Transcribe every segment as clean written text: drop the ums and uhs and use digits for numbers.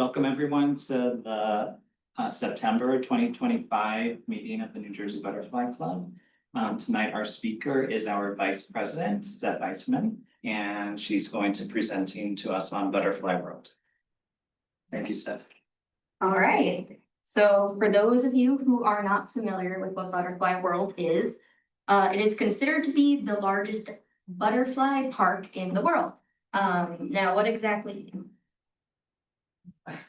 Welcome everyone to the September 2025 meeting of the New Jersey Butterfly Club. Tonight our speaker is our Vice President, Steff Aisenman, and she's going to presenting to us on Butterfly World. Thank you, Steff. All right. So for those of you who are not familiar with what Butterfly World is, it is considered to be the largest butterfly park in the world. Now, what exactly?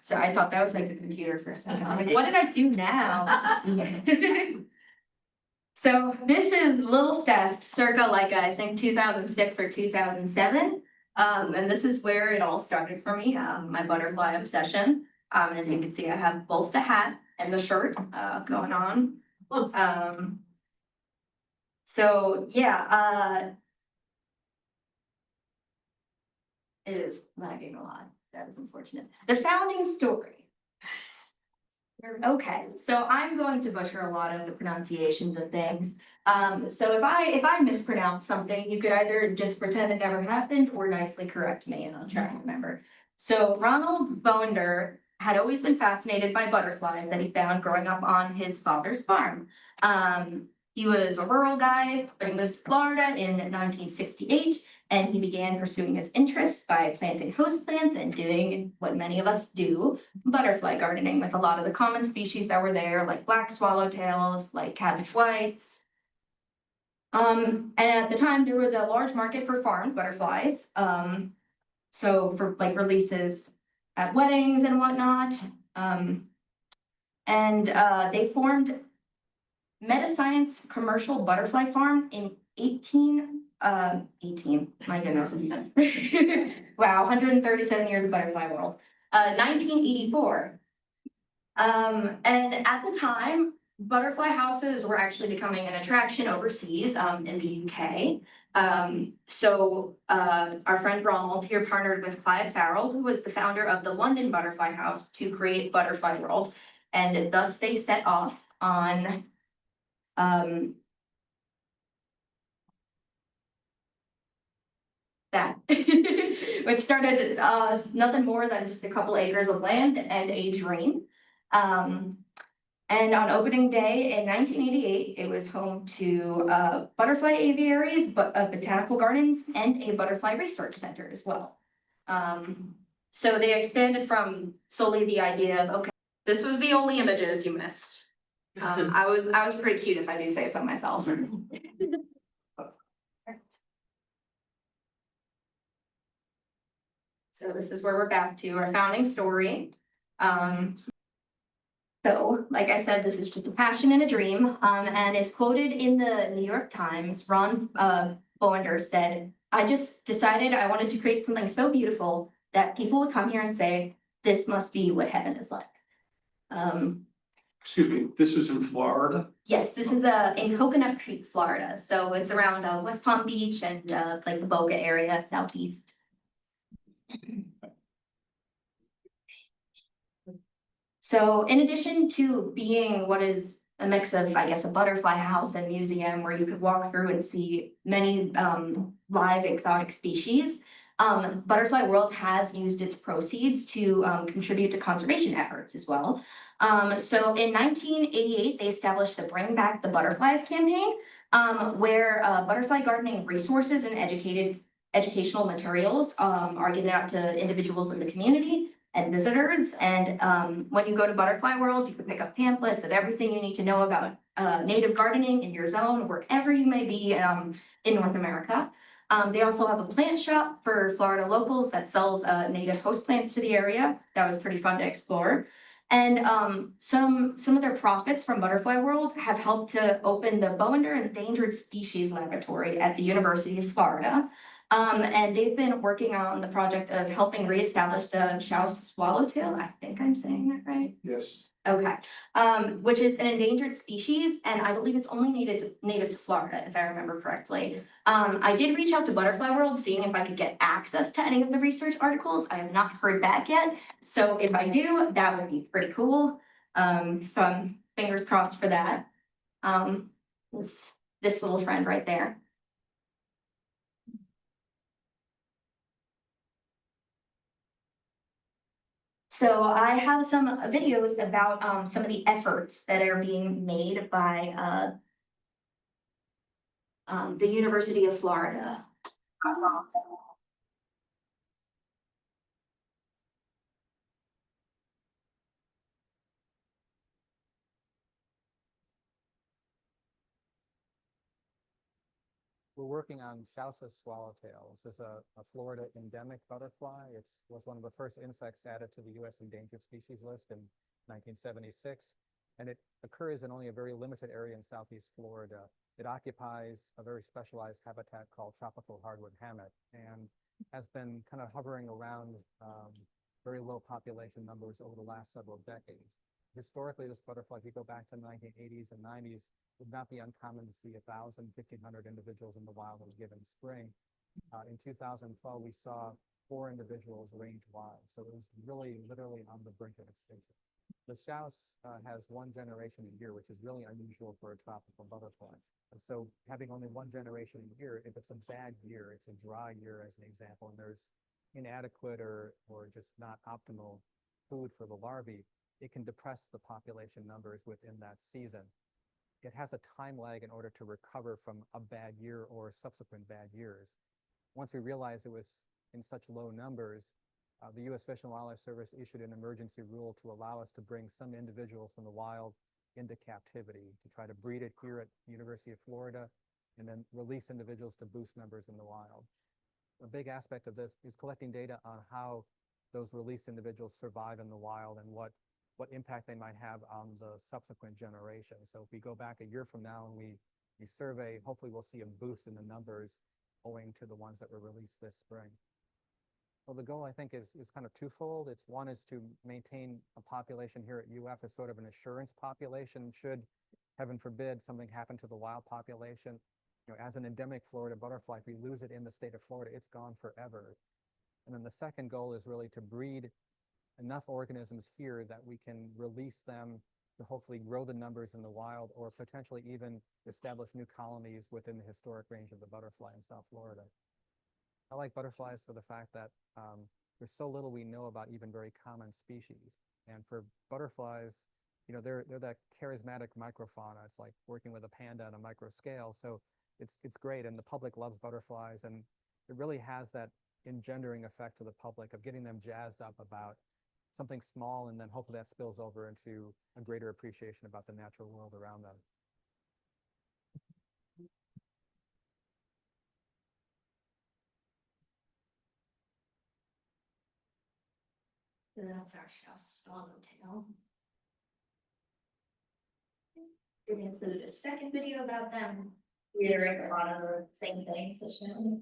So I thought that was like a computer for a second. I'm like, what did I do now? So this is little Steff, circa like I think 2006 or 2007. And this is where it all started for me, my butterfly obsession. As you can see, I have both the hat and the shirt going on. So yeah, it is lagging a lot. That is unfortunate. The founding story. Okay, so I'm going to butcher a lot of the pronunciations of things. So if I mispronounce something, you could either just pretend it never happened or nicely correct me, and I'll try and remember. So Ronald Bonder had always been fascinated by butterflies that he found growing up on his father's farm. He was a rural guy, but he moved to Florida in 1968, and he began pursuing his interests by planting houseplants and doing what many of us do, butterfly gardening with a lot of the common species that were there, like black swallowtails, like cabbage whites. And at the time, there was a large market for farmed butterflies. So for like releases at weddings and whatnot. They formed Metascience Commercial Butterfly Farm in 18, my goodness. Wow, 137 years of butterfly world. 1984. And at the time, butterfly houses were actually becoming an attraction overseas in the UK. Our friend Ronald here partnered with Clive Farrell, who was the founder of the London Butterfly House, to create Butterfly World. And thus they set off on that, which started nothing more than just a couple acres of land and a dream. And on opening day in 1988, it was home to butterfly aviaries, botanical gardens, and a butterfly research center as well. So they expanded from solely the idea of, okay, this was the only images you missed. I was pretty cute, if I do say so myself. So this is where we're back to our founding story. So, like I said, this is just a passion and a dream, and is quoted in the New York Times. Ron Bonder said, "I just decided I wanted to create something so beautiful that people would come here and say, this must be what heaven is like." Excuse me, this is in Florida? Yes, this is in Coconut Creek, Florida. So it's around West Palm Beach and like the Boca area, southeast. So in addition to being what is a mix of, I guess, a butterfly house and museum where you could walk through and see many live exotic species, Butterfly World has used its proceeds to contribute to conservation efforts as well. So in 1988, they established the Bring Back the Butterflies campaign, where butterfly gardening resources and educational materials are given out to individuals in the community and visitors. And when you go to Butterfly World, you can pick up pamphlets of everything you need to know about native gardening in your zone, wherever you may be in North America. They also have a plant shop for Florida locals that sells native host plants to the area. That was pretty fun to explore. And some of their profits from Butterfly World have helped to open the Bowender Endangered Species Laboratory at the University of Florida. And they've been working on the project of helping reestablish the Chow swallowtail. I think I'm saying that right. Yes. Okay, which is an endangered species, and I believe it's only native to Florida, if I remember correctly. I did reach out to Butterfly World, seeing if I could get access to any of the research articles. I have not heard back yet, so if I do, that would be pretty cool. So I'm fingers crossed for that. This little friend right there. So I have some videos about some of the efforts that are being made by the University of Florida. We're working on Chausa swallowtail. This is a Florida endemic butterfly. It was one of the first insects added to the U.S. endangered species list in 1976, and it occurs in only a very limited area in southeast Florida. It occupies a very specialized habitat called tropical hardwood hammock and has been kind of hovering around very low population numbers over the last several decades. Historically, this butterfly, if you go back to the 1980s and 90s, would not be uncommon to see 1,000, 1,500 individuals in the wild in a given spring. In 2012, we saw 4 individuals range wild. So it was really literally on the brink of extinction. The Schaus has 1 generation a year, which is really unusual for a tropical butterfly. And so having only 1 generation a year, if it's a bad year, it's a dry year as an example, and there's inadequate or just not optimal food for the larvae, it can depress the population numbers within that season. It has a time lag in order to recover from a bad year or subsequent bad years. Once we realized it was in such low numbers, the U.S. Fish and Wildlife Service issued an emergency rule to allow us to bring some individuals from the wild into captivity to try to breed it here at the University of Florida and then release individuals to boost numbers in the wild. A big aspect of this is collecting data on how those released individuals survive in the wild and what impact they might have on the subsequent generation. So if we go back a year from now and we survey, hopefully we'll see a boost in the numbers owing to the ones that were released this spring. Well, the goal I think is kind of twofold. One is to maintain a population here at UF as sort of an assurance population should, heaven forbid, something happen to the wild population. You know, as an endemic Florida butterfly, if we lose it in the state of Florida, it's gone forever. And then the second goal is really to breed enough organisms here that we can release them to hopefully grow the numbers in the wild or potentially even establish new colonies within the historic range of the butterfly in South Florida. I like butterflies for the fact that there's so little we know about even very common species. And for butterflies, you know, they're that charismatic microfauna. It's like working with a panda on a micro scale. So it's great, and the public loves butterflies, and it really has that engendering effect to the public of getting them jazzed up about something small, and then hopefully that spills over into a greater appreciation about the natural world around them. So that's our Schaus swallowtail. Did include a second video about them. Reiterate a lot of the same things as shown.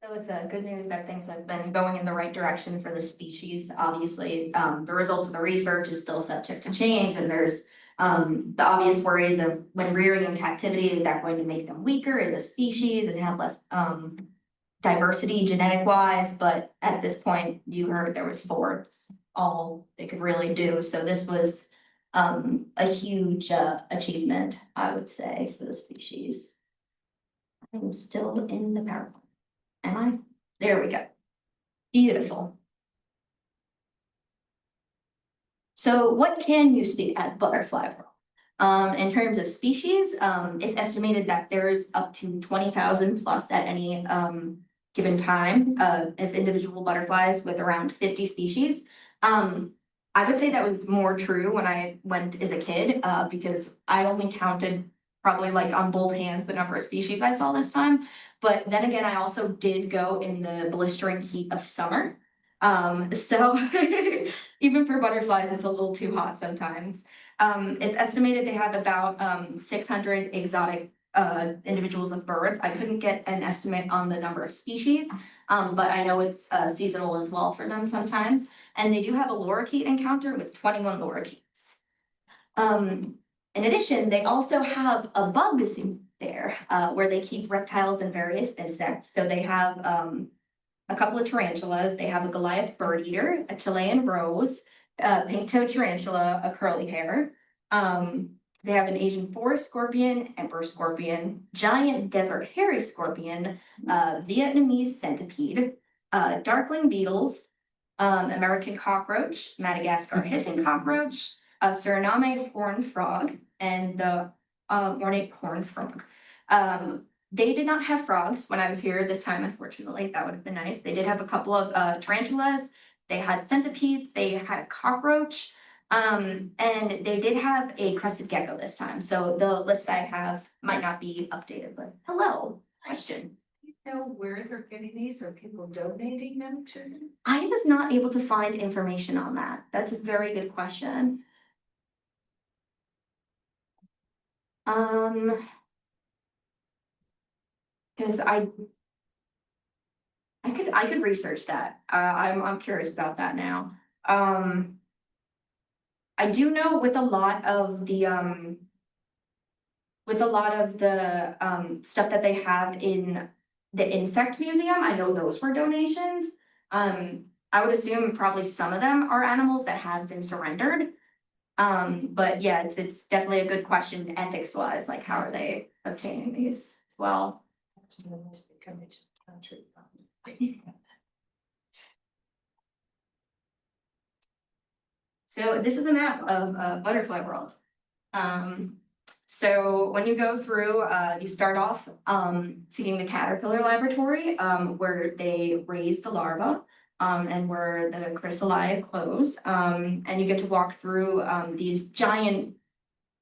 So it's good news that things have been going in the right direction for the species. Obviously, the results of the research is still subject to change, and there's the obvious worries of when rearing in captivity, is that going to make them weaker as a species and have less diversity genetic wise? But at this point, you heard there was four. It's all they could really do. So this was a huge achievement, I would say, for the species. I'm still in the PowerPoint. Am I? There we go. Beautiful. So what can you see at Butterfly World? In terms of species, it's estimated that there's up to 20,000 plus at any given time of individual butterflies with around 50 species. I would say that was more true when I went as a kid, because I only counted probably like on both hands the number of species I saw this time. But then again, I also did go in the blistering heat of summer. So even for butterflies, it's a little too hot sometimes. It's estimated they have about 600 exotic individuals of birds. I couldn't get an estimate on the number of species, but I know it's seasonal as well for them sometimes. And they do have a lorikeet encounter with 21 lorikeets. In addition, they also have a bug zoo there, where they keep reptiles and various insects. So they have a couple of tarantulas. They have a Goliath bird eater, a Chilean rose, pink-toed tarantula, a curly hair. They have an Asian forest scorpion, emperor scorpion, giant desert hairy scorpion, Vietnamese centipede, darkling beetles, American cockroach, Madagascar hissing cockroach, a Suriname horned frog, and the ornate horned frog. They did not have frogs when I was here this time, unfortunately. That would have been nice. They did have a couple of tarantulas. They had centipedes. They had a cockroach. And they did have a crested gecko this time. So the list I have might not be updated, but hello, question. You know where they're getting these? Are people donating them to them? I was not able to find information on that. That's a very good question. Because I could research that. I'm curious about that now. I do know with a lot of the stuff that they have in the insect museum, I know those were donations. I would assume probably some of them are animals that have been surrendered. But yeah, it's definitely a good question ethics wise, like how are they obtaining these as well? Unless they come into the country. So this is a map of Butterfly World. So when you go through, you start off seeing the caterpillar laboratory, where they raise the larva, and where the chrysalid close. And you get to walk through these giant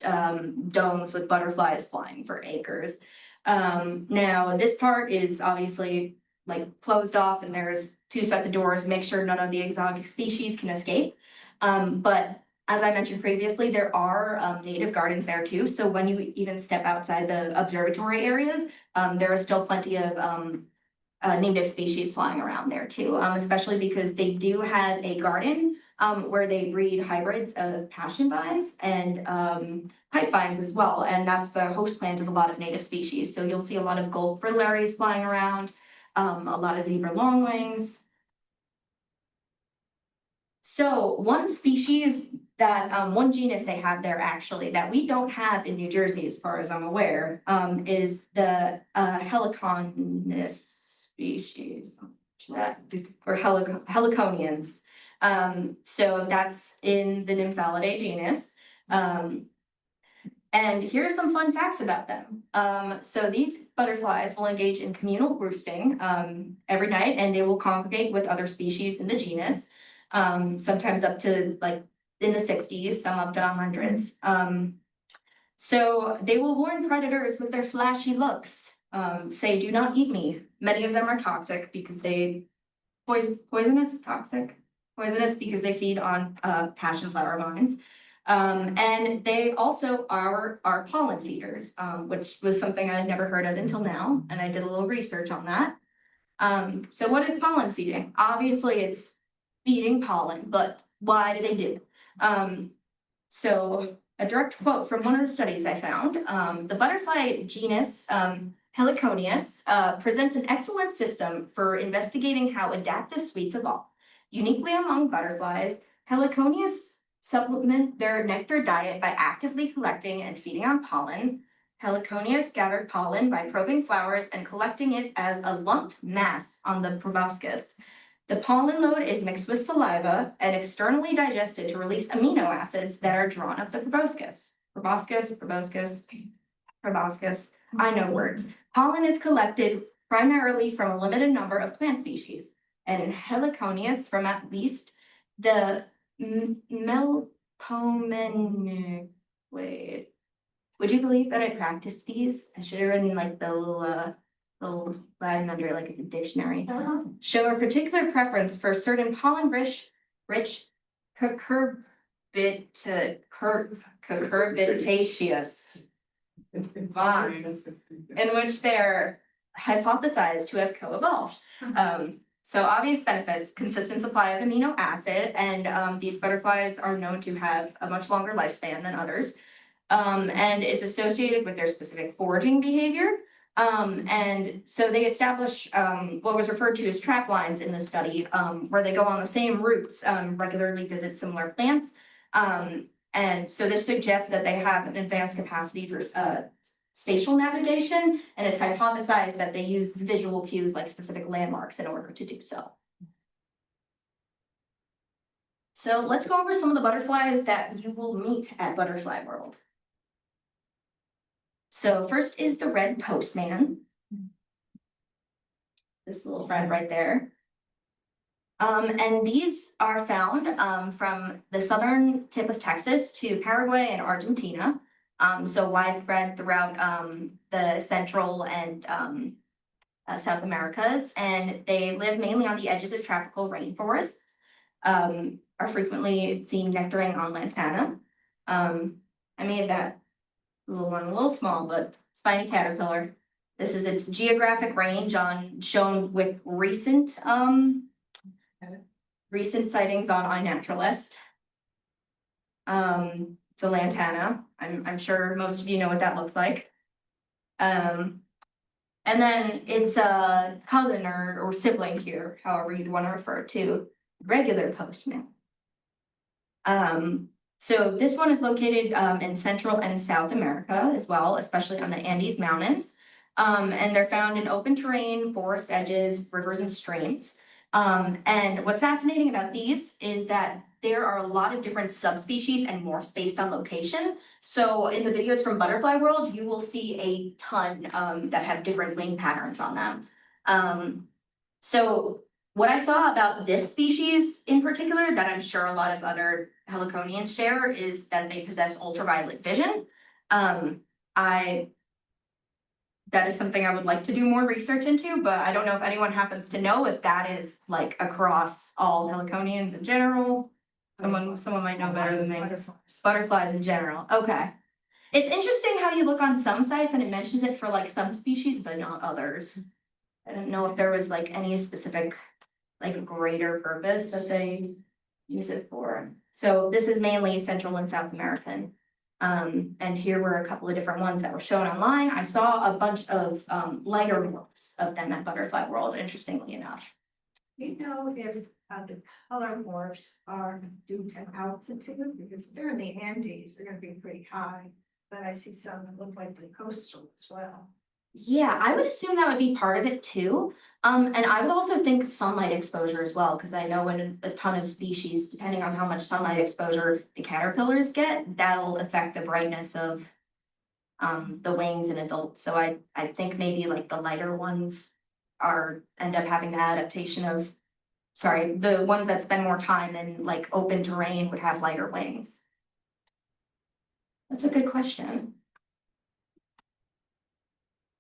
domes with butterflies flying for acres. Now this part is obviously like closed off, and there's two sets of doors, make sure none of the exotic species can escape. But as I mentioned previously, there are native gardens there too. So when you even step outside the observatory areas, there is still plenty of native species flying around there too, especially because they do have a garden where they breed hybrids of passion vines and pipe vines as well. And that's the host plant of a lot of native species. So you'll see a lot of gold fritillaries flying around, a lot of zebra longwings. So one species that, one genus they have there actually that we don't have in New Jersey, as far as I'm aware, is the Heliconus species, or Heliconians. So that's in the Nymphalidae genus. And here are some fun facts about them. So these butterflies will engage in communal roosting every night, and they will congregate with other species in the genus. Sometimes up to like in the 60s, some up to hundreds. So they will warn predators with their flashy looks. Say, do not eat me. Many of them are toxic because they poisonous because they feed on passion flower vines. And they also are pollen feeders, which was something I had never heard of until now, and I did a little research on that. So what is pollen feeding? Obviously, it's feeding pollen, but why do they do it? So a direct quote from one of the studies I found, the butterfly genus Heliconius presents an excellent system for investigating how adaptive sweets evolve. Uniquely among butterflies, Heliconius supplement their nectar diet by actively collecting and feeding on pollen. Heliconius gathered pollen by probing flowers and collecting it as a lumped mass on the proboscis. The pollen load is mixed with saliva and externally digested to release amino acids that are drawn up the proboscis. Proboscis. I know words. Pollen is collected primarily from a limited number of plant species, and in Heliconius from at least the Melpomene. Wait, would you believe that I practiced these? I should have written like the little line under like a dictionary. Show a particular preference for certain pollen-rich cucurbitaceous vines in which they're hypothesized to have co-evolved. So obvious benefits, consistent supply of amino acid, and these butterflies are known to have a much longer lifespan than others. And it's associated with their specific foraging behavior. And so they establish what was referred to as trap lines in the study, where they go on the same routes, regularly visit similar plants. And so this suggests that they have an advanced capacity for spatial navigation, and it's hypothesized that they use visual cues like specific landmarks in order to do so. So let's go over some of the butterflies that you will meet at Butterfly World. So first is the red postman. This little friend right there. And these are found from the southern tip of Texas to Paraguay and Argentina. So widespread throughout the Central and South Americas, and they live mainly on the edges of tropical rainforests. Are frequently seen nectaring on lantana. I made that little one a little small, but spiny caterpillar. This is its geographic range shown with recent sightings on iNaturalist. It's a lantana. I'm sure most of you know what that looks like. And then it's a cousin or sibling here, however you'd want to refer to regular postman. So this one is located in Central and South America as well, especially on the Andes Mountains. And they're found in open terrain, forest edges, rivers, and streams. And what's fascinating about these is that there are a lot of different subspecies and morphs based on location. So in the videos from Butterfly World, you will see a ton that have different wing patterns on them. So what I saw about this species in particular, that I'm sure a lot of other Heliconians share, is that they possess ultraviolet vision. That is something I would like to do more research into, but I don't know if anyone happens to know if that is like across all Heliconians in general. Someone might know better than me. Butterflies in general. Okay. It's interesting how you look on some sites and it mentions it for like some species, but not others. I don't know if there was like any specific like greater purpose that they use it for. So this is mainly Central and South American. And here were a couple of different ones that were shown online. I saw a bunch of lighter morphs of them at Butterfly World, interestingly enough. You know if the color morphs are due to altitude, because they're in the Andes, they're gonna be pretty high. But I see some that look like the coastal as well. Yeah, I would assume that would be part of it too. And I would also think sunlight exposure as well, because I know in a ton of species, depending on how much sunlight exposure the caterpillars get, that'll affect the brightness of the wings in adults. So I think maybe like the lighter ones end up having the adaptation of, sorry, the ones that spend more time in like open terrain would have lighter wings. That's a good question.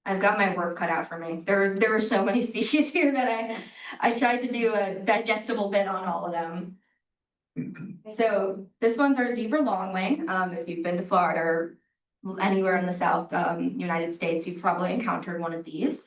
I've got my work cut out for me. There were so many species here that I tried to do a digestible bit on all of them. So this one's our zebra longwing. If you've been to Florida or anywhere in the South United States, you've probably encountered one of these.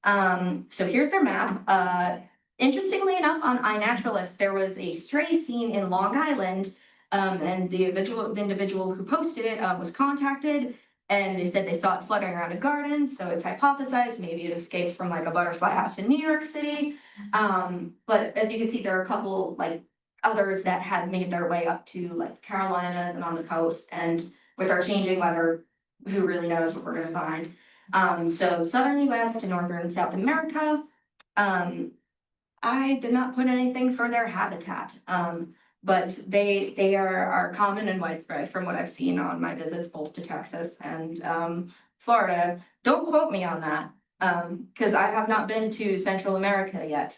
So here's their map. Interestingly enough, on iNaturalist, there was a stray seen in Long Island. And the individual who posted it was contacted, and they said they saw it fluttering around a garden. So it's hypothesized maybe it escaped from like a butterfly house in New York City. But as you can see, there are a couple like others that have made their way up to like Carolinas and on the coast. And with our changing weather, who really knows what we're gonna find. So southern US to northern South America. I did not put anything for their habitat, but they are common and widespread from what I've seen on my visits both to Texas and Florida. Don't quote me on that, because I have not been to Central America yet.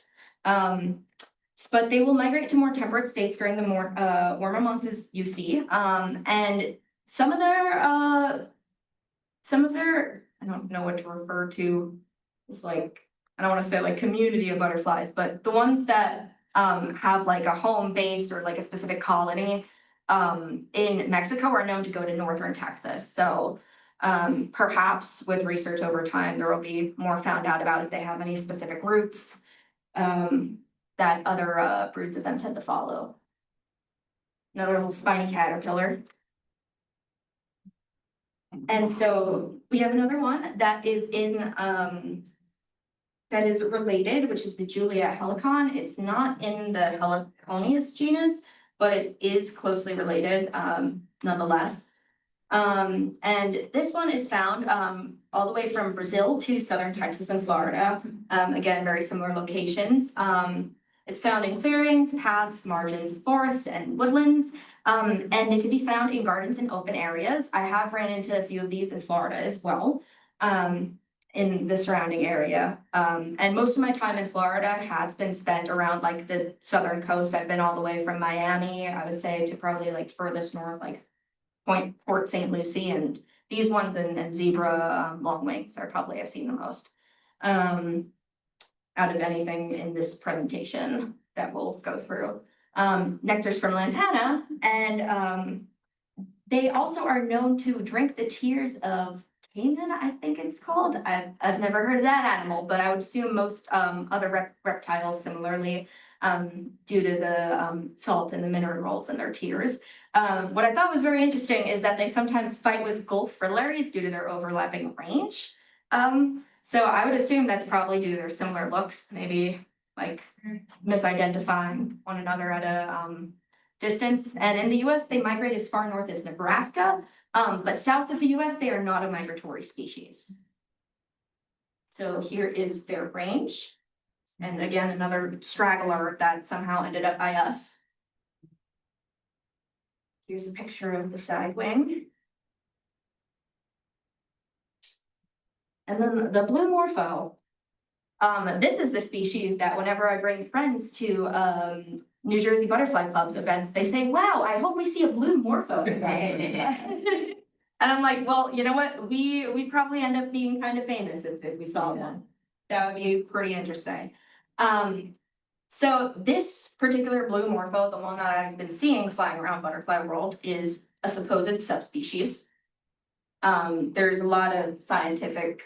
But they will migrate to more temperate states during the more warmer months, as you see. And some of their I don't know what to refer to as like, I don't want to say like community of butterflies, but the ones that have like a home base or like a specific colony in Mexico are known to go to northern Texas. So perhaps with research over time, there will be more found out about if they have any specific routes that other broods of them tend to follow. Another little spiny caterpillar. And so we have another one that is in that is related, which is the Julia helicon. It's not in the Heliconius genus, but it is closely related nonetheless. And this one is found all the way from Brazil to southern Texas and Florida. Again, very similar locations. It's found in clearings, paths, margins, forests, and woodlands. And they can be found in gardens and open areas. I have ran into a few of these in Florida as well, in the surrounding area. And most of my time in Florida has been spent around like the southern coast. I've been all the way from Miami, I would say, to probably like furthest north, like Port St. Lucie, and these ones and zebra longwings are probably I've seen the most. Out of anything in this presentation that we'll go through. Nectar's from Lantana, and they also are known to drink the tears of Canaan, I think it's called. I've never heard of that animal, but I would assume most other reptiles similarly, due to the salt and the minerals in their tears. What I thought was very interesting is that they sometimes fight with Gulf frillaries due to their overlapping range. So I would assume that's probably due to their similar looks, maybe like misidentifying one another at a distance. And in the US, they migrate as far north as Nebraska, but south of the US, they are not a migratory species. So here is their range. And again, another straggler that somehow ended up by us. Here's a picture of the side wing. And then the blue morpho. This is the species that whenever I bring friends to New Jersey Butterfly Club events, they say, wow, I hope we see a blue morpho today. And I'm like, well, you know what? We probably end up being kind of famous if we saw one. That would be pretty interesting. So this particular blue morpho, the one that I've been seeing flying around Butterfly World, is a supposed subspecies. There's a lot of scientific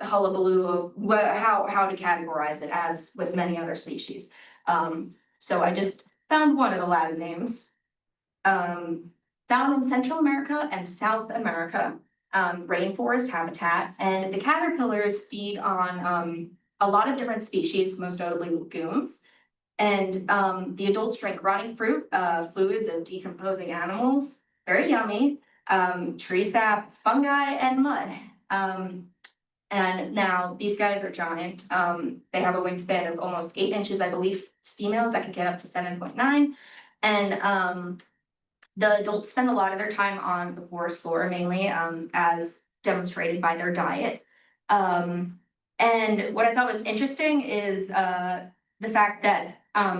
hullabaloo of how to categorize it, as with many other species. So I just found one of the Latin names. Found in Central America and South America, rainforest habitat, and the caterpillars feed on a lot of different species, most notably legumes. And the adults drink rotting fruit, fluids of decomposing animals, very yummy, tree sap, fungi, and mud. And now these guys are giant. They have a wingspan of almost 8 inches, I believe, females that can get up to 7.9. And the adults spend a lot of their time on the forest floor, mainly, as demonstrated by their diet. And what I thought was interesting is the fact that I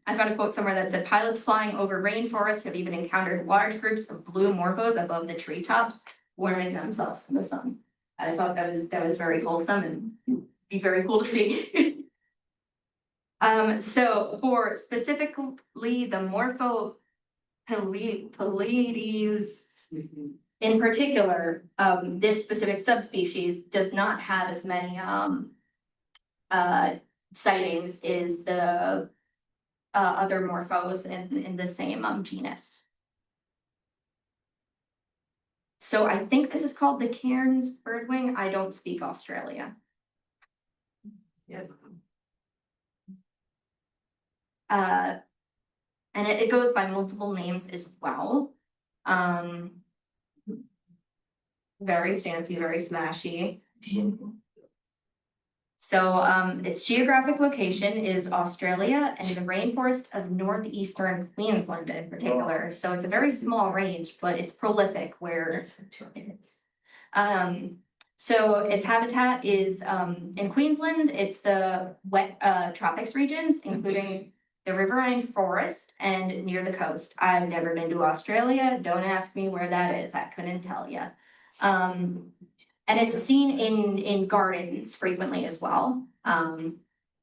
found a quote somewhere that said, pilots flying over rainforests have even encountered large groups of blue morphos above the treetops, warming themselves in the sun. I thought that was very wholesome and be very cool to see. So for specifically the Morpho Pallades in particular, this specific subspecies does not have as many sightings is the other morphos in the same genus. So I think this is called the Cairns birdwing. I don't speak Australia. Yeah. And it goes by multiple names as well. Very fancy, very flashy. So its geographic location is Australia and the rainforest of northeastern Queensland in particular. So it's a very small range, but it's prolific where it is. So its habitat is in Queensland, it's the wet tropics regions, including the riverine forest and near the coast. I've never been to Australia. Don't ask me where that is. I couldn't tell you. And it's seen in gardens frequently as well. And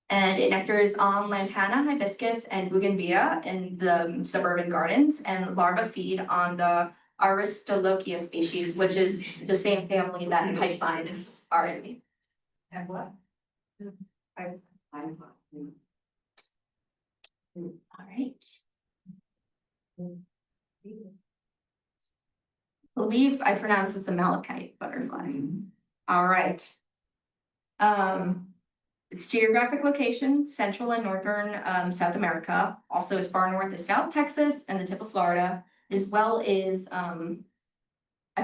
it nectars on lantana, hibiscus, and bougainvillea in the suburban gardens, and larvae feed on the Aristolochia species, which is the same family that pipevines are in. And what? All right. Believe I pronounce it the malachite butterfly. All right. Its geographic location, central and northern South America, also as far north as South Texas and the tip of Florida, as well as I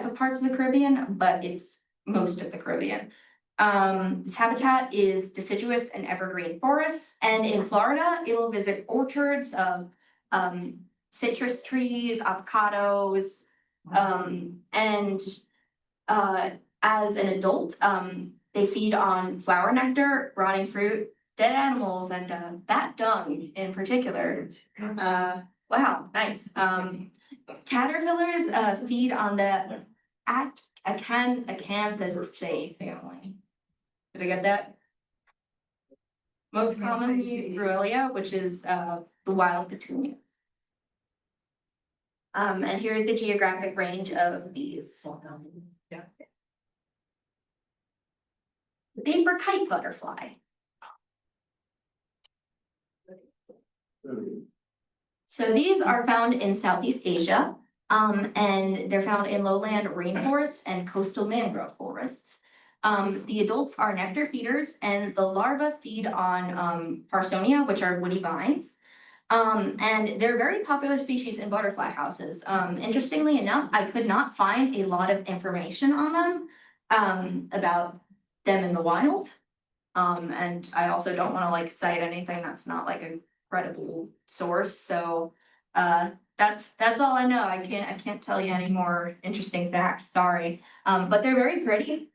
put parts of the Caribbean, but it's most of the Caribbean. Its habitat is deciduous and evergreen forests, and in Florida, it'll visit orchards of citrus trees, avocados, and as an adult, they feed on flower nectar, rotting fruit, dead animals, and bat dung in particular. Wow, nice. Caterpillars feed on the Acanthaceae family. Did I get that? Most commonly Ruellia, which is the wild petunias. And here's the geographic range of these. The paper kite butterfly. So these are found in Southeast Asia, and they're found in lowland rainforests and coastal mangrove forests. The adults are nectar feeders, and the larvae feed on Parsonia, which are woody vines. And they're a very popular species in butterfly houses. Interestingly enough, I could not find a lot of information on them about them in the wild. And I also don't want to like cite anything that's not like a credible source. So that's all I know. I can't tell you any more interesting facts, sorry. But they're very pretty.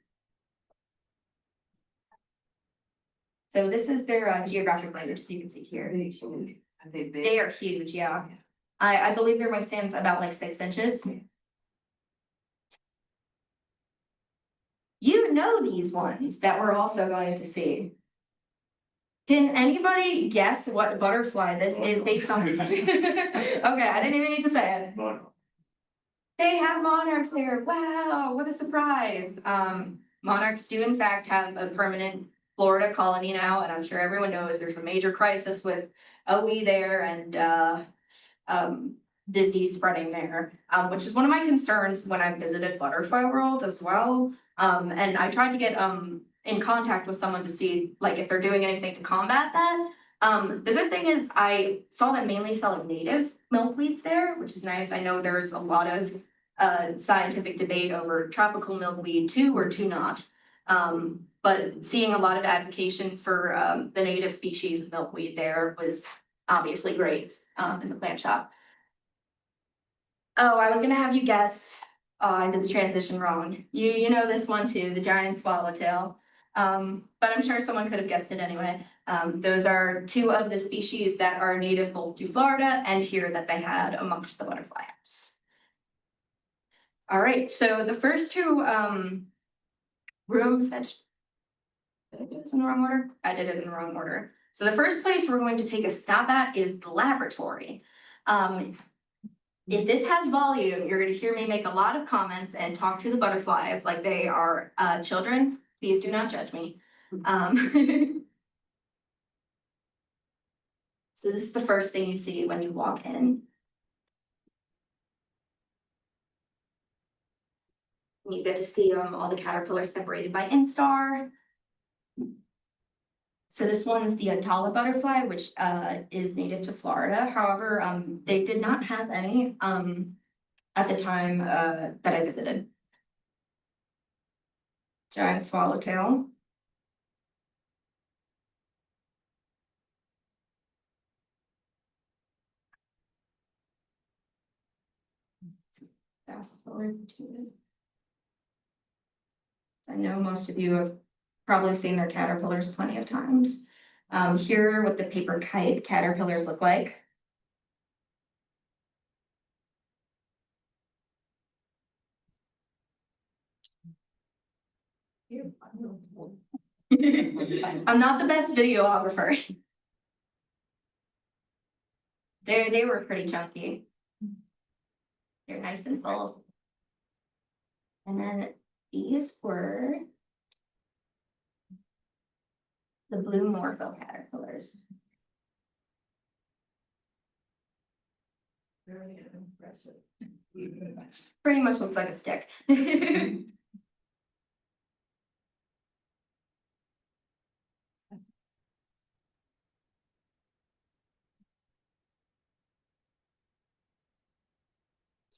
So this is their geographic range, so you can see here. They are huge, yeah. I believe their windspans about like 6 inches. You know these ones that we're also going to see. Can anybody guess what butterfly this is based on? Okay, I didn't even need to say it. They have monarchs there. Wow, what a surprise. Monarchs do in fact have a permanent Florida colony now, and I'm sure everyone knows there's a major crisis with OE there and disease spreading there, which is one of my concerns when I visited Butterfly World as well. And I tried to get in contact with someone to see like if they're doing anything to combat that. The good thing is I saw them mainly selling native milkweeds there, which is nice. I know there's a lot of scientific debate over tropical milkweed too or to not. But seeing a lot of advocacy for the native species of milkweed there was obviously great in the plant shop. Oh, I was gonna have you guess. Oh, I did the transition wrong. You know this one too, the giant swallowtail. But I'm sure someone could have guessed it anyway. Those are 2 of the species that are native both to Florida and here that they had amongst the butterfly house. All right, so the first 2 rooms that did I do this in the wrong order? I did it in the wrong order. So the first place we're going to take a stop at is the laboratory. If this has volume, you're going to hear me make a lot of comments and talk to the butterflies like they are children. Please do not judge me. So this is the first thing you see when you walk in. You get to see all the caterpillars separated by instar. So this one's the Atala butterfly, which is native to Florida. However, they did not have any at the time that I visited. Giant swallowtail. Fast forward to it. I know most of you have probably seen their caterpillars plenty of times. Here are what the paper kite caterpillars look like. I'm not the best videographer. They were pretty chunky. They're nice and full. And then these were the blue morpho caterpillars. Very impressive. Pretty much looks like a stick.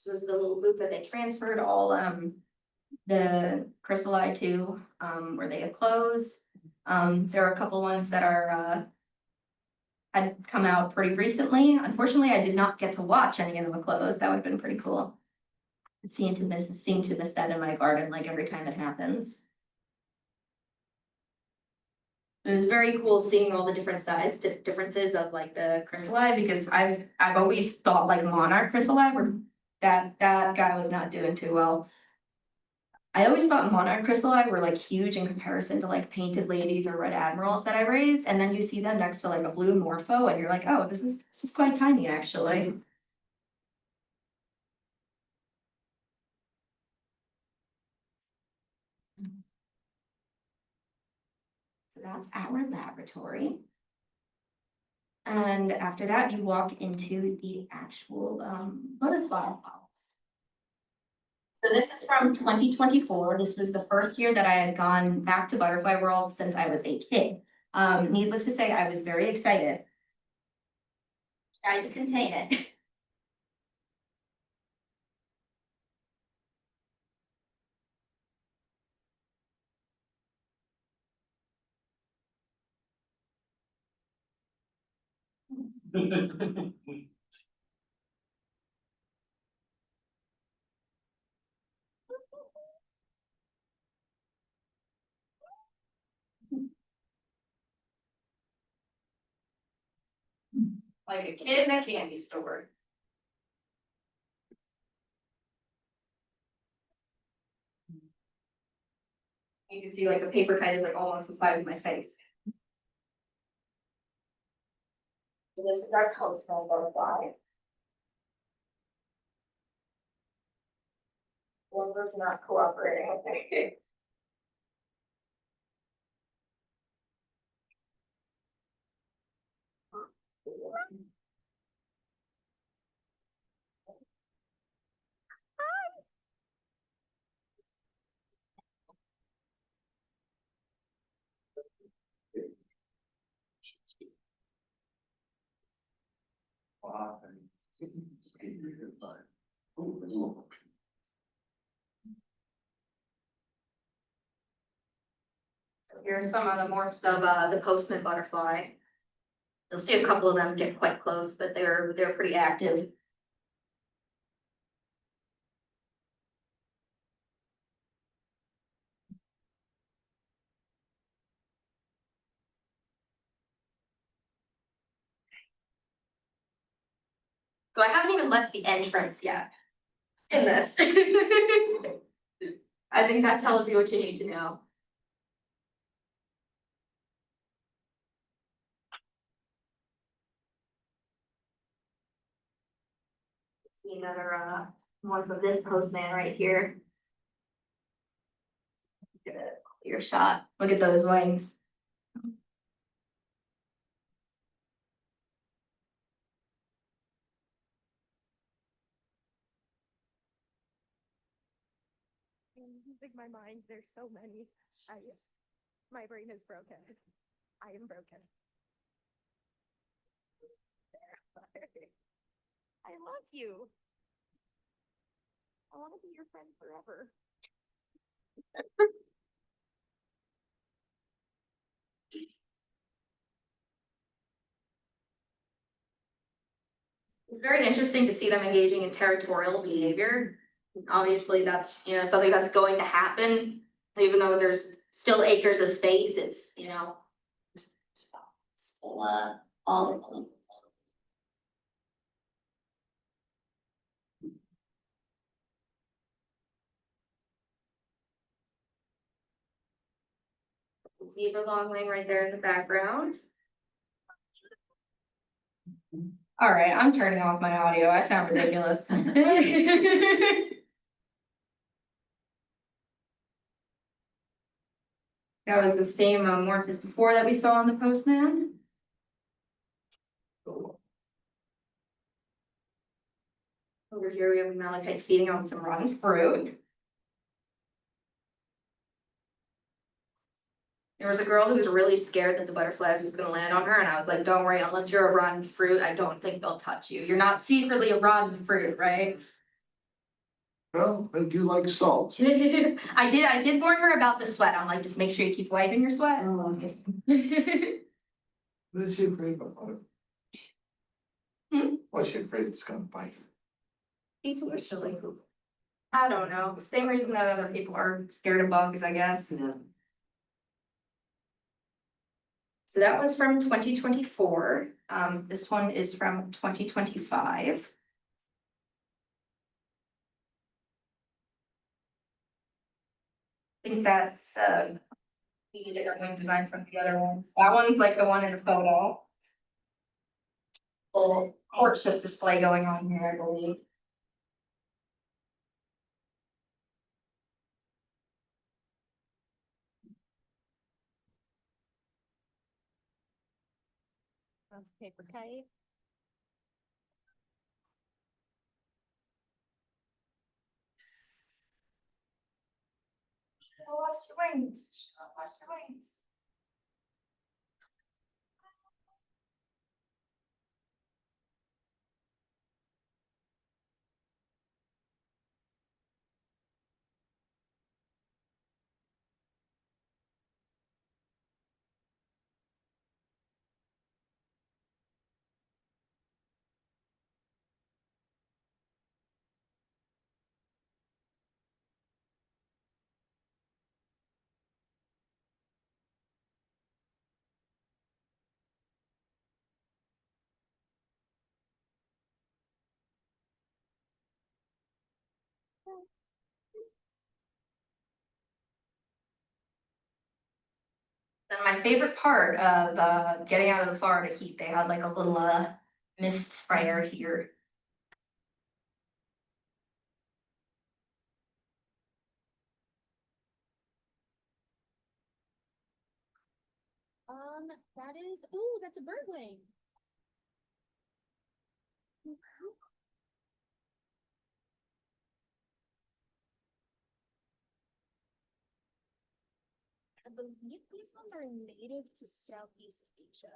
This was the little booth that they transferred all the chrysalide to, where they had closed. There are a couple ones that are had come out pretty recently. Unfortunately, I did not get to watch any of them close. That would have been pretty cool. I seem to miss that in my garden like every time it happens. It was very cool seeing all the different size differences of like the chrysalide, because I've always thought like monarch chrysalide were that guy was not doing too well. I always thought monarch chrysalide were like huge in comparison to like painted ladies or red admirals that I raised, and then you see them next to like a blue morpho and you're like, oh, this is quite tiny actually. So that's our laboratory. And after that, you walk into the actual butterfly house. So this is from 2024. This was the first year that I had gone back to Butterfly World since I was a kid. Needless to say, I was very excited. Tried to contain it. Like a kid in a candy store. You can see like the paper kite is like almost the size of my face. So this is our postman butterfly. One was not cooperating with me. Here are some of the morphs of the postman butterfly. You'll see a couple of them get quite close, but they're pretty active. So I haven't even left the entrance yet in this. I think that tells you what you need to know. See another one from this postman right here. Get a clear shot. Look at those wings. Like my mind, there's so many. My brain is broken. I am broken. I love you. I want to be your friend forever. It's very interesting to see them engaging in territorial behavior. Obviously, that's, something that's going to happen, even though there's still acres of space, it's, still, all. Zebra longwing right there in the background. All right, I'm turning off my audio. I sound ridiculous. That was the same morphus before that we saw on the postman. Over here we have a malachite feeding on some rotten fruit. There was a girl who was really scared that the butterflies was gonna land on her, and I was like, don't worry, unless you're a rotten fruit, I don't think they'll touch you. You're not secretly a rotten fruit, right? Well, I do like salt. I did warn her about the sweat. I'm like, just make sure you keep wiping your sweat. What is she afraid of? Hmm? What's she afraid it's gonna bite her? People are silly. I don't know, same reason that other people are scared of bugs, I guess. Yeah. So that was from 2024. This one is from 2025. I think that's the different design from the other ones. That one's like the one in the photo. Full courtship display going on here, I believe. That's paper kite. Oh, lost your wings. Oh, lost your wings. Then my favorite part of getting out of the Florida heat, they had like a little mist sprayer here. That is, ooh, that's a bird wing. I believe these ones are native to Southeast Asia.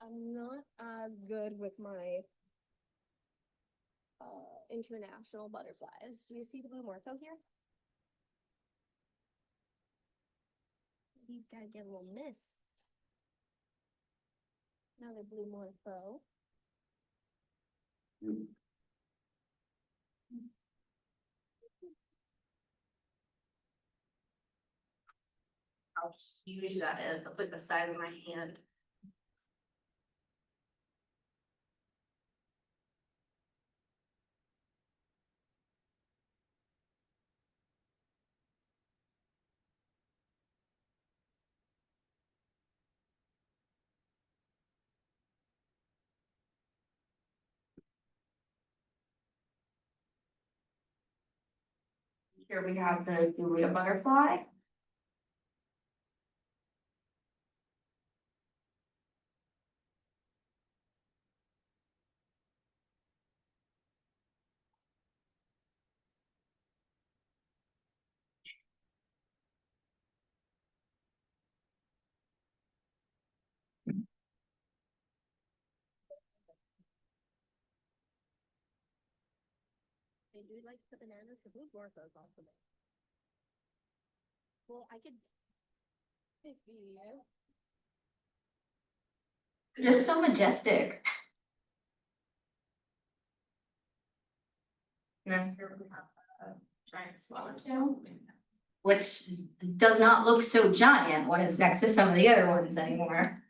I'm not as good with my international butterflies. Do you see the blue morpho here? He's gotta get a little mist. Another blue morpho. How huge that is, look at the size of my hand. Here we have the Julia butterfly. do you like the bananas? The blue Gorthos also make. Well, I could. If you. They're just so majestic. And then here we have a giant swallowtail, which does not look so giant when it's next to some of the other ones anymore.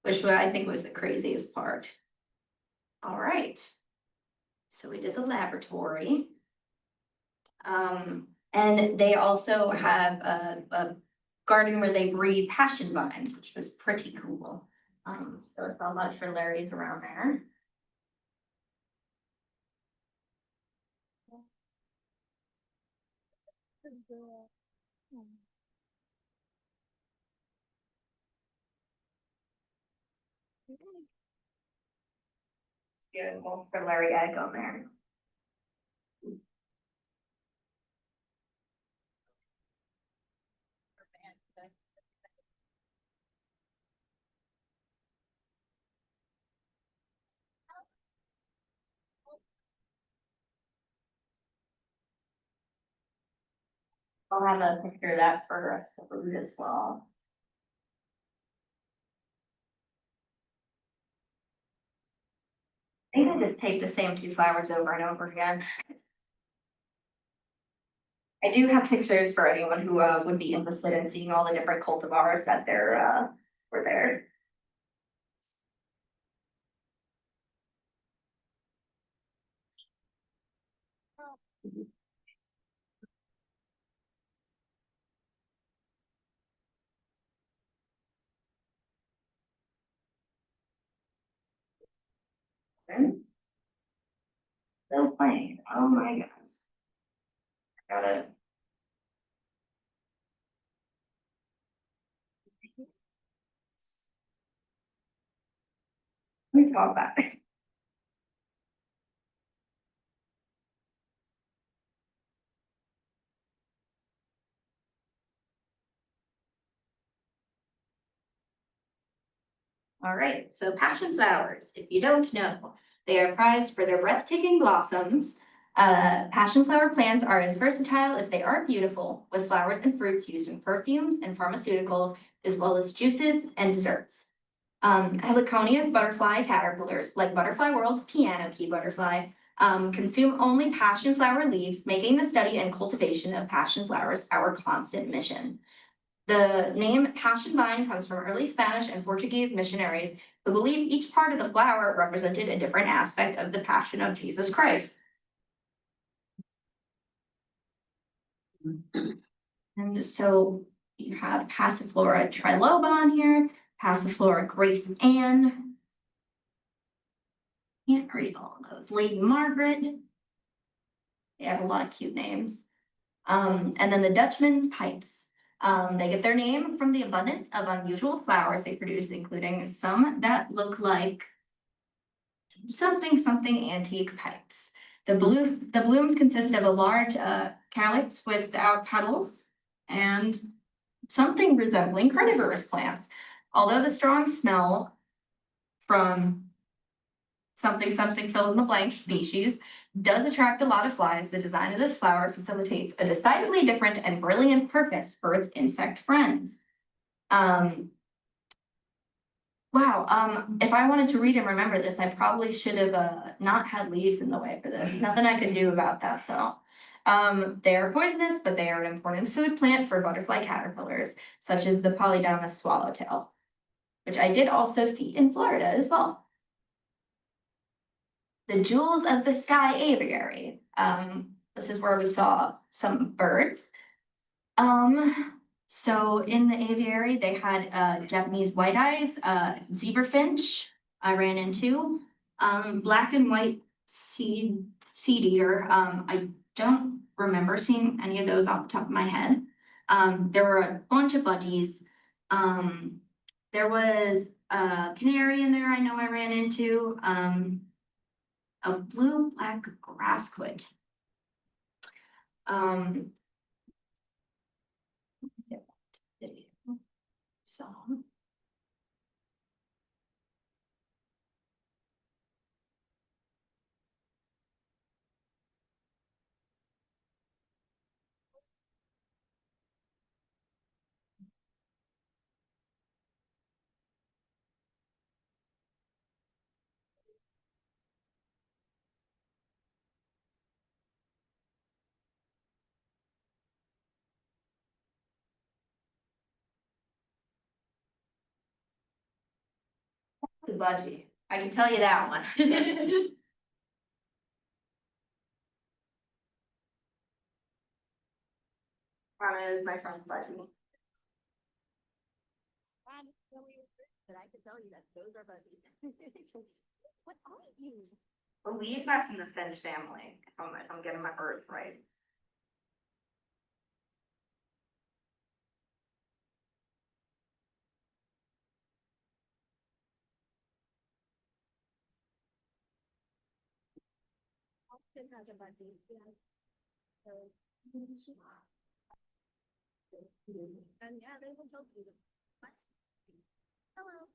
Which I think was the craziest part. All right. So we did the laboratory. And they also have a garden where they breed passion vines, which was pretty cool. So it's all about for Larry's around there. Good, well, for Larry, I go there. I'll have a picture of that for us to read as well. I think I just take the same two flowers over and over again. I do have pictures for anyone who would be interested in seeing all the different cultivars that were there. Still playing. Oh my goodness. Got it. Let me pause that. All right, so passion flowers, if you don't know, they are prized for their breathtaking blossoms. Passion flower plants are as versatile as they are beautiful, with flowers and fruits used in perfumes and pharmaceuticals, as well as juices and desserts. Heliconia's butterfly caterpillars, like Butterfly World's piano key butterfly, consume only passion flower leaves, making the study and cultivation of passion flowers our constant mission. The name passion vine comes from early Spanish and Portuguese missionaries who believed each part of the flower represented a different aspect of the passion of Jesus Christ. And so you have Passiflora triloba on here, Passiflora Grace Anne. Can't read all of those. Lady Margaret. They have a lot of cute names. And then the Dutchman's pipes. They get their name from the abundance of unusual flowers they produce, including some that look like something antique pipes. The blooms consist of a large calyx without petals and something resembling carnivorous plants. Although the strong smell from something fill in the blank species does attract a lot of flies, the design of this flower facilitates a decidedly different and brilliant purpose for its insect friends. Wow, if I wanted to read and remember this, I probably should have not had leaves in the way for this. Nothing I can do about that though. They are poisonous, but they are an important food plant for butterfly caterpillars, such as the Polydamas swallowtail, which I did also see in Florida as well. The Jewels of the Sky aviary. This is where we saw some birds. So in the aviary, they had Japanese white eyes, zebra finch I ran into, black and white seed eater. I don't remember seeing any of those off the top of my head. There were a bunch of budgies. There was a canary in there I know I ran into. A blue-black grassquit. So. It's a budgie, I can tell you that one. Anna is my friend budgie. But I can tell you that those are buddies. What are you? I believe that's in the Finch family, if I'm getting my birds right. Austin has a buddy, yeah. So. And yeah, they will help you. Hello.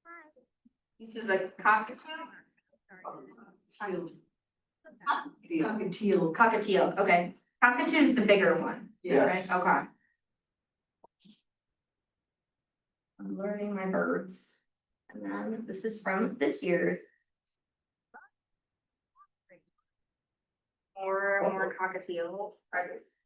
Hi. This is a cockatiel. Cockatiel, okay. Cockatoo is the bigger one. Yes. Right, okay. I'm learning my birds. And then this is from this year's. More cockatiels. I just.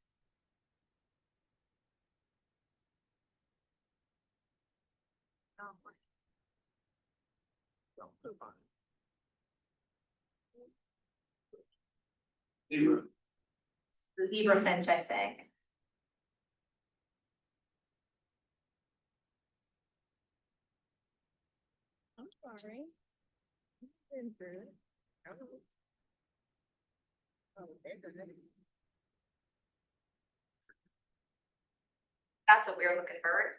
The zebra finch, I think. I'm sorry. Been through it. That's what we were looking for.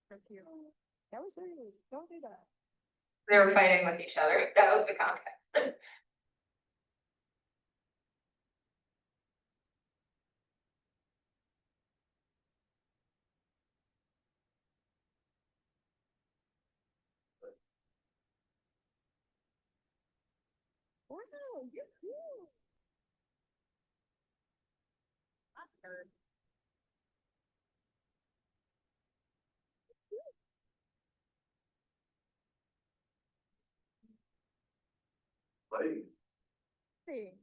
So cute. That was rude. Don't do that. They were fighting with each other. That was the context. Wow, you're cool. That's her. Thing.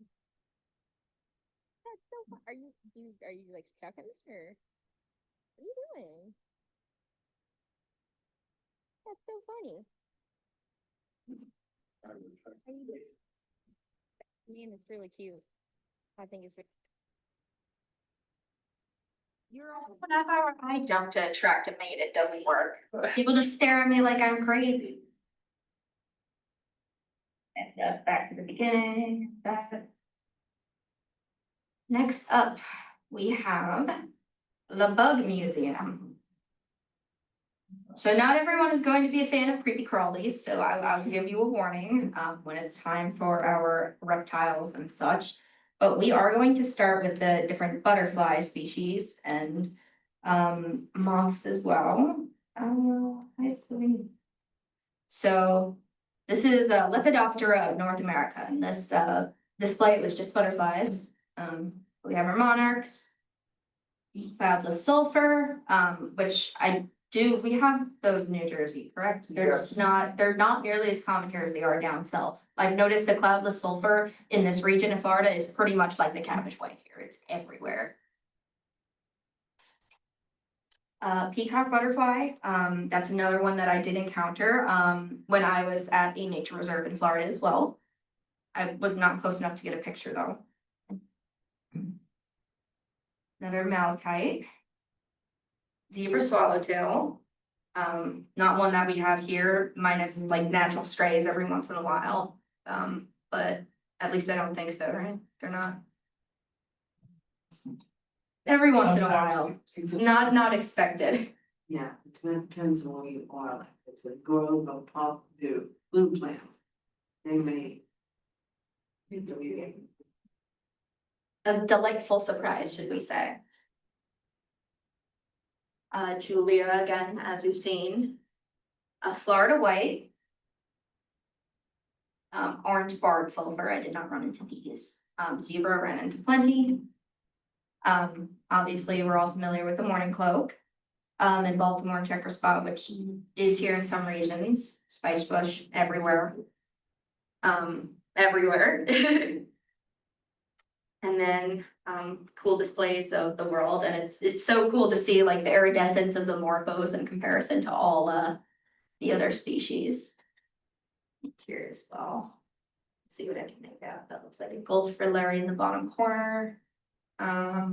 That's so fun. Are you like chucking or what are you doing? That's so funny. Are you doing? Man, it's really cute. I think it's really. You're all. Whenever I jump to attract a mate, it doesn't work. People just stare at me like I'm crazy. And stuff back to the beginning. Next up, we have the Bug Museum. So not everyone is going to be a fan of creepy crawlies, so I'll give you a warning when it's time for our reptiles and such. But we are going to start with the different butterfly species and moths as well. So this is Lepidoptera of North America, and this display was just butterflies. We have our monarchs. We have the sulfur, which we have those in New Jersey, correct? They're just they're not nearly as common here as they are down south. I've noticed the cloudless sulfur in this region of Florida is pretty much like the cabbage white here, it's everywhere. Peacock butterfly, that's another one that I did encounter, when I was at a nature reserve in Florida as well. I was not close enough to get a picture though. Another malachite. Zebra swallowtail. Not one that we have here, minus like natural strays every once in a while. But at least I don't think so, right? They're not. Every once in a while, not expected. Yeah, it depends on where you are, like if it's a grove of pop, do blue plant. They may. A delightful surprise, should we say. Julia again, as we've seen. A Florida white. Orange barred sulfur, I did not run into these. Zebra ran into plenty. Obviously, we're all familiar with the mourning cloak. And Baltimore checker spot, which is here in some regions, spice bush everywhere. Everywhere. And then, cool displays of the world, and it's so cool to see like the iridescence of the morphos in comparison to all, the other species. Here as well. Let's see what I can make out. That looks like a gold frillary in the bottom corner. I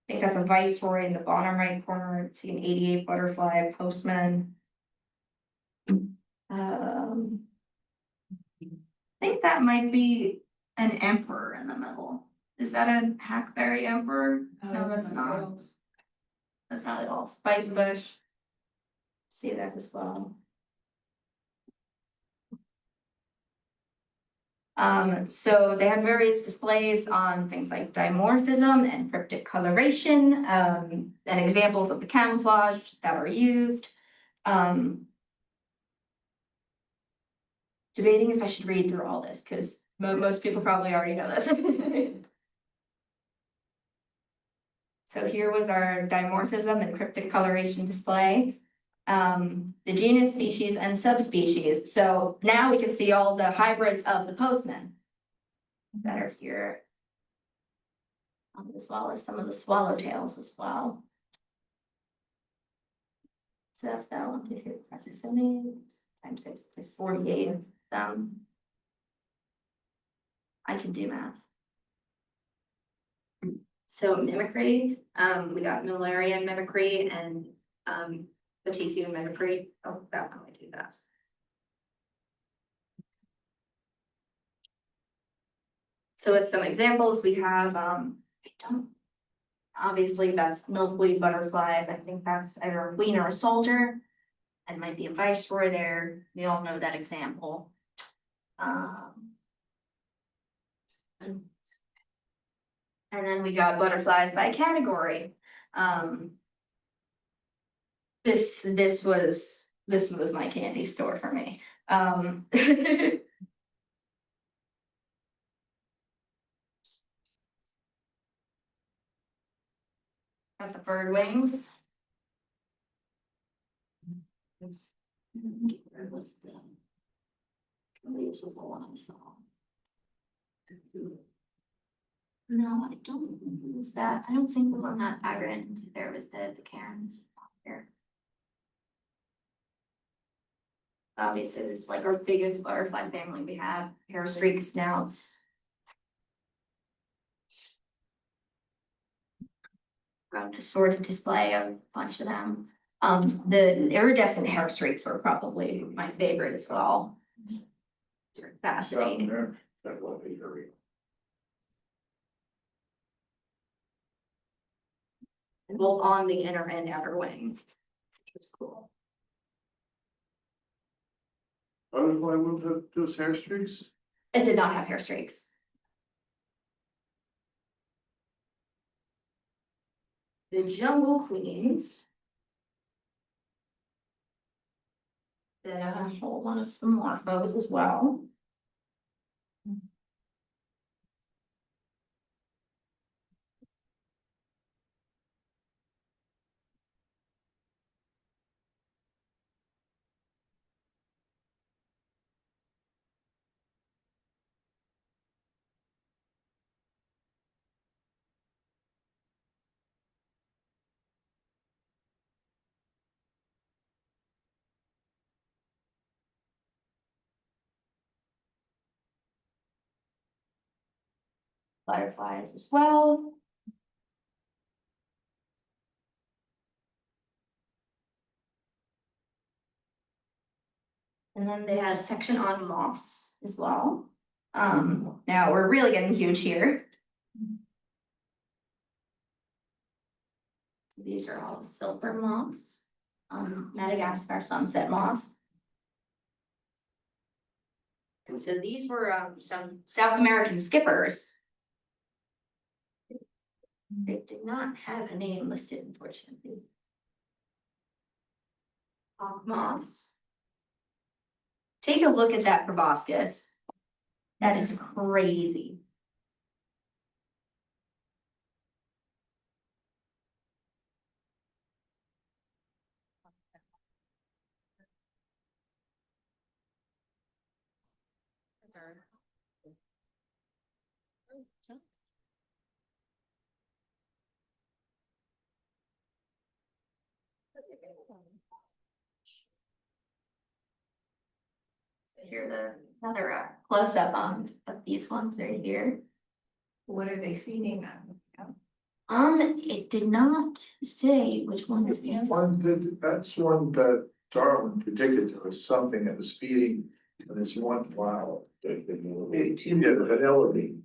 think that's a viceroy in the bottom right corner. See an 88 butterfly postman. I think that might be an emperor in the middle. Is that a hackberry emperor? No, that's not. That's not at all. Spice bush. See that as well. So they had various displays on things like dimorphism and cryptic coloration, and examples of the camouflage that are used. Debating if I should read through all this, because most people probably already know this. So here was our dimorphism and cryptic coloration display. The genus, species, and subspecies. So now we can see all the hybrids of the postman that are here. As well as some of the swallowtails as well. So that's about 1, 2, 3, 4, 5, 6, 7, 8 times 6 is 48. I can do math. So mimicry, we got Mullerian mimicry and Batesian mimicry. Oh, that one I do that. So with some examples, we have obviously that's milkweed butterflies. I think that's either a queen or a soldier. And might be a viceroy there. We all know that example. And then we got butterflies by category. This was my candy store for me. Got the bird wings. Where was the? This was the one I saw. No, I don't think it was that. I don't think the one that I ran into there was the Karens here. Obviously, this is like our biggest butterfly family we have. Hair streak snouts. Got a sorted display of a bunch of them. The iridescent hair streaks were probably my favorite as well. They're fascinating. Both on the inner and outer wing, which was cool. Butterfly with those hair streaks? It did not have hair streaks. The jungle queens. Then I have a whole one of the morphos as well. Fireflies as well. And then they had a section on moths as well. Now we're really getting huge here. These are all silver moths. Madagascar sunset moth. And so these were some South American skippers. They did not have a name listed, unfortunately. Hawk moths. Take a look at that proboscis. That is crazy. Here's another close up on of these ones right here. What are they feeding on? It did not say which one is the. That's one that Darwin predicted there was something that was feeding on this one flower. Yeah, the vanilla bean.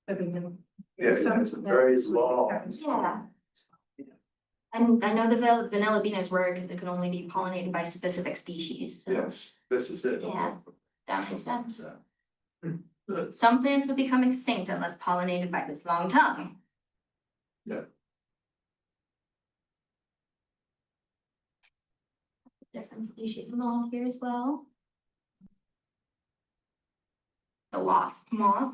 Yeah, it has a very long. Yeah. And I know the vanilla bean is rare because it can only be pollinated by specific species, so. Yes, this is it. Yeah. That makes sense. Yeah. Some plants would become extinct unless pollinated by this long tongue. Yeah. Different species of moth here as well. The wasp moth.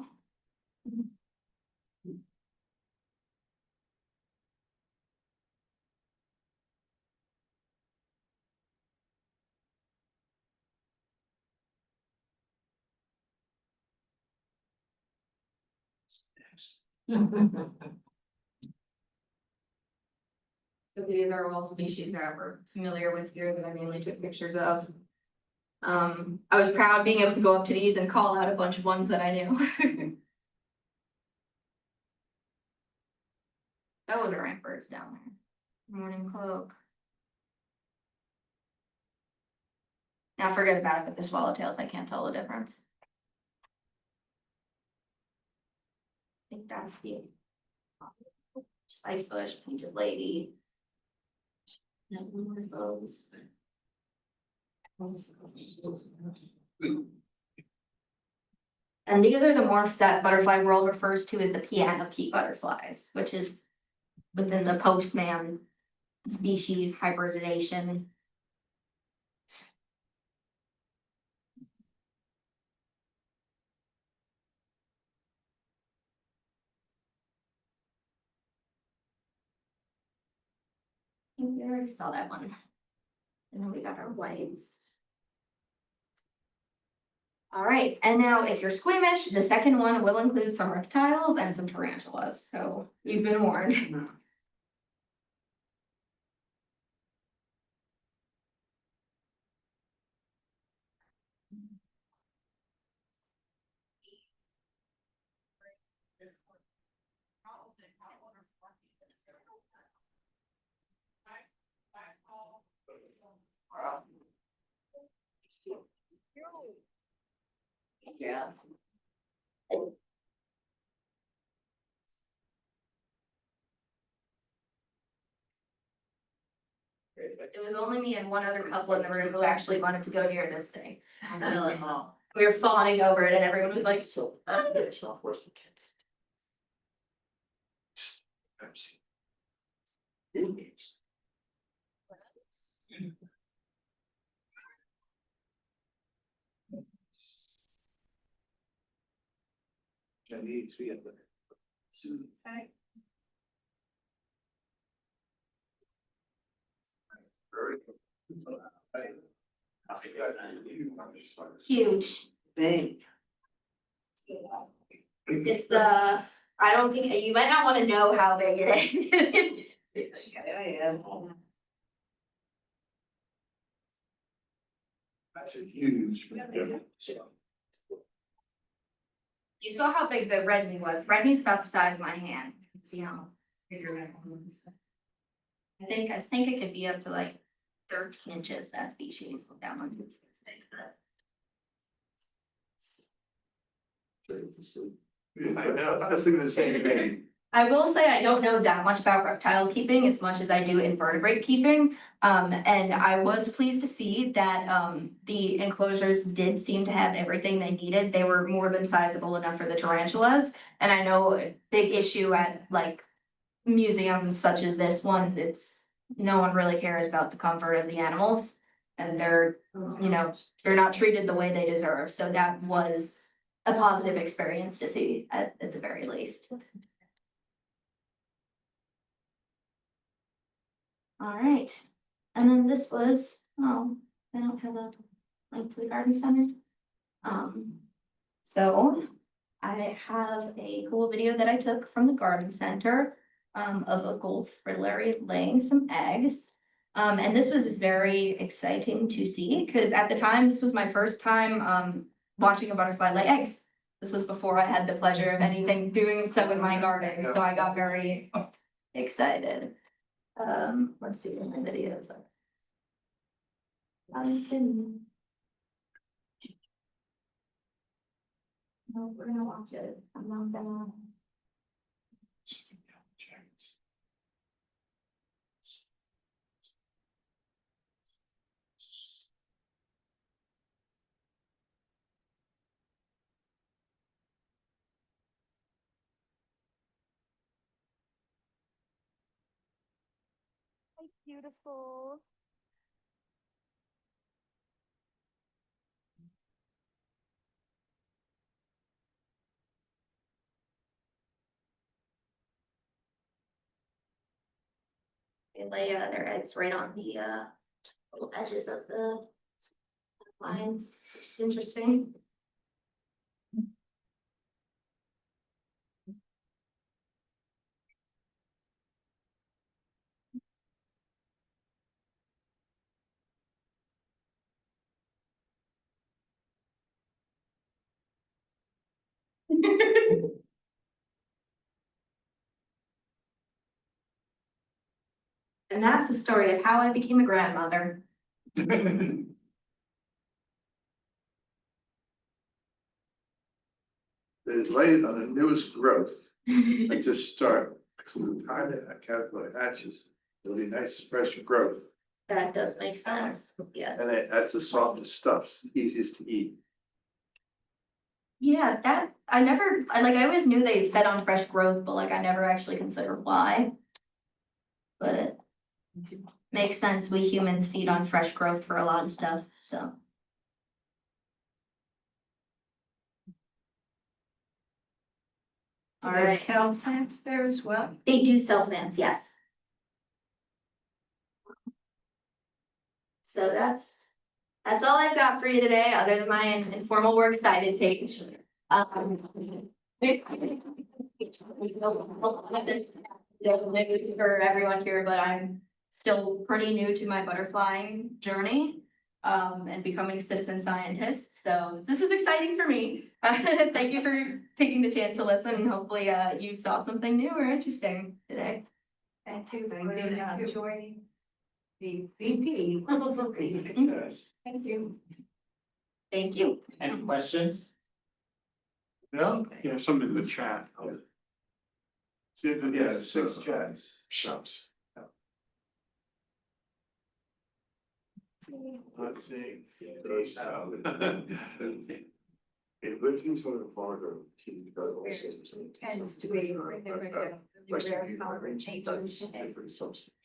So these are all species that we're familiar with here that I mainly took pictures of. I was proud being able to go up to these and call out a bunch of ones that I knew. Those are my birds down there. Morning cloak. Now forget about it, but the swallowtails, I can't tell the difference. I think that's the spice bush, painted lady. And one of those. And these are the morphs that butterfly world refers to as the piano key butterflies, which is within the postman species hybridization. I think we already saw that one. And then we got our whites. All right, and now if you're squeamish, the second one will include some reptiles and some tarantulas, so you've been warned. Yeah. It was only me and one other couple in the room who actually wanted to go near this thing. We were fawning over it and everyone was like, Needs to be at the. huge. Big. It's I don't think, you might not wanna know how big it is. Yeah. That's a huge. You saw how big the red knee was. Red knee's about the size of my hand. See how big your red knee is. I think it could be up to like 13 inches, that species. That one is big, but. I know, I was thinking the same thing. I will say I don't know that much about reptile keeping as much as I do invertebrate keeping. And I was pleased to see that the enclosures did seem to have everything they needed. They were more than sizable enough for the tarantulas. And I know a big issue at like museums such as this one, it's no one really cares about the comfort of the animals. And they're, they're not treated the way they deserve. So that was a positive experience to see at the very least. All right, and then this was, I don't have a link to the garden center. So I have a cool video that I took from the garden center of a gold fritillary laying some eggs. And this was very exciting to see because at the time, this was my first time watching a butterfly lay eggs. This was before I had the pleasure of anything doing so in my garden, so I got very excited. Let's see what my videos are. No, we're gonna watch it. I'm not gonna. Hi, beautiful. They lay their eggs right on the little edges of the lines, which is interesting. And that's the story of how I became a grandmother. It's laid on the newest growth. I just start, from the time that a caterpillar hatches, it'll be nice, fresh growth. That does make sense, yes. And that's the softest stuff, easiest to eat. Yeah, that, I always knew they fed on fresh growth, but like I never actually considered why. But it makes sense, we humans feed on fresh growth for a lot of stuff, so. All Do they right, sell plants there as well? they do sell plants, yes. So that's all I've got for you today, other than my informal works cited page. This news for everyone here, but I'm still pretty new to my butterflying journey. And becoming a citizen scientist, so this was exciting for me. Thank you for taking the chance to listen, and hopefully you saw something new or interesting today. Thank you for joining the VP. Yes. Thank you. Thank you. Any questions? No? Yeah, some in the chat. See, yeah, 6 chats. Shops. Let's see. Those, It looks sort of farther. Tends to be. Very color changes.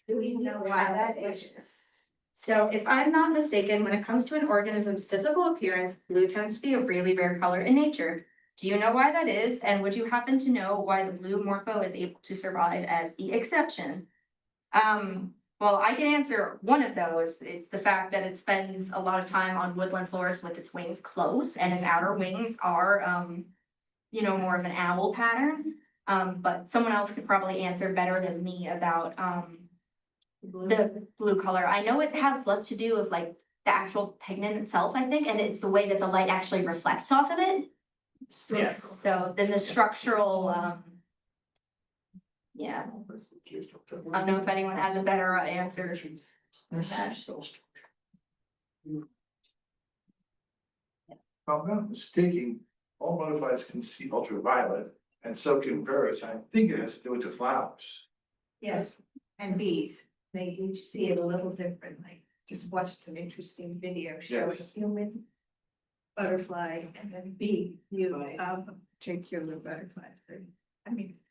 Do we know Yeah. why that is? So if I'm not mistaken, when it comes to an organism's physical appearance, blue tends to be a really rare color in nature. Do you know why that is? And would you happen to know why the blue morpho is able to survive as the exception? Well, I can answer one of those. It's the fact that it spends a lot of time on woodland floors with its wings closed, and its outer wings are, more of an owl pattern. But someone else could probably answer better than me about, the blue color. I know it has less to do with like the actual pigment itself, I think, and it's the way that the light actually reflects off of it. Yes. So then the structural, yeah, I don't know if anyone has a better answer. If I'm not mistaken, all butterflies can see ultraviolet, and so can birds. I think it has to do with the flowers. Yes, and bees, they each see it a little differently. Just watched an interesting video showing Yes. human butterfly and then bee view of a particular butterfly.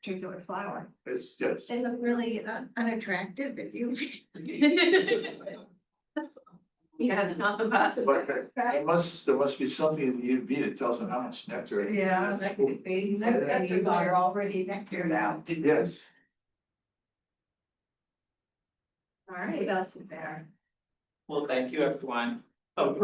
Particular flower. It's just. They look really unattractive if you. Yeah, it's not the best. But there must be something in the UV that tells them how much nectar. it Yeah, is. that could be, they're already nectared out. Yes. All right. What else is there? Well, thank you, everyone. Oh,